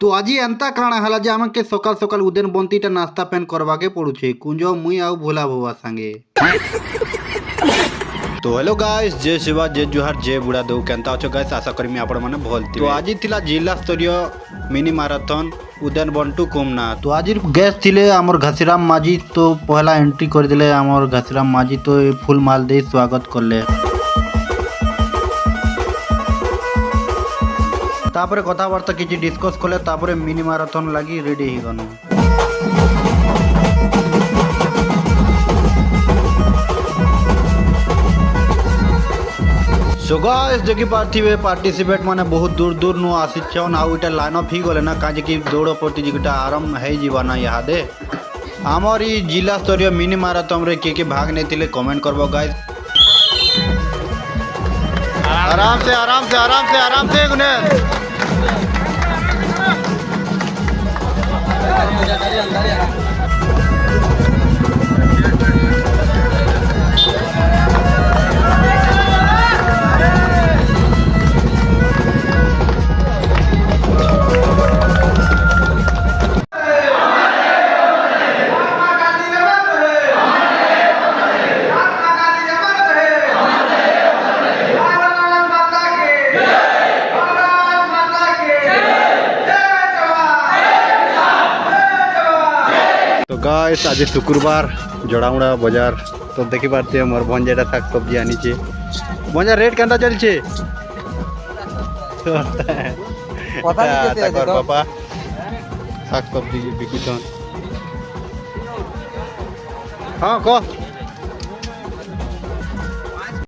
তো আজি এন্তা কাଣା ହେଲା ଯେ ଆମକେ ସକାଳ ସକାଳ ଉଦେନ ବନ୍ତିଟା ନାସ୍ତା ପେନ୍ କରବାକେ ପଡୁଛେ କୁଞ୍ଜ ମୁଇଁ ଆଉ ଭୋଲା ଭବା ସାଙ୍ଗେ। तो हेलो गाइस, जय शिवा जय जुहार जय बुढ़ा दो केंता अच्छो गाइस, आशा करमी आपण माने भल थी। तो आज थिला जिला स्तरीय मिनी मैराथन उद्यान बंटू कोमना। तो आज गेस्ट थिले हमर घसीराम माझी। तो पहला एंट्री कर दिले हमर घसीराम माझी। तो फुल माल दे स्वागत करले। तापरे कथाबार्ता किछि डिस्कस कले, तापरे मिनी मैराथन लागि रेडी ही गनो। सो गाइस देखि पार्थिबे पार्टिसिपेट माने बहुत दूर दूर नु आसिछन। आउ इटा लाइन अप ही गले ना, काजे कि दौड़ प्रतियोगिता आरंभ है जीवा ना यहाँ दे। हमर ई जिला स्तरीय मिनी मैराथन रे के भाग नेतिले कमेंट करबो गाइस। आराम से आराम से आराम से आराम से गुने। तो गाइस आज शुक्रवार जोड़ामुड़ा बाजार। तो देखी पारते हैं मोर भंजेटा शाक सब्जी आनी छे। भंजा रेट केंता चलछे पता नहीं के पापा शाक सब्जी बिकुछन। हाँ कह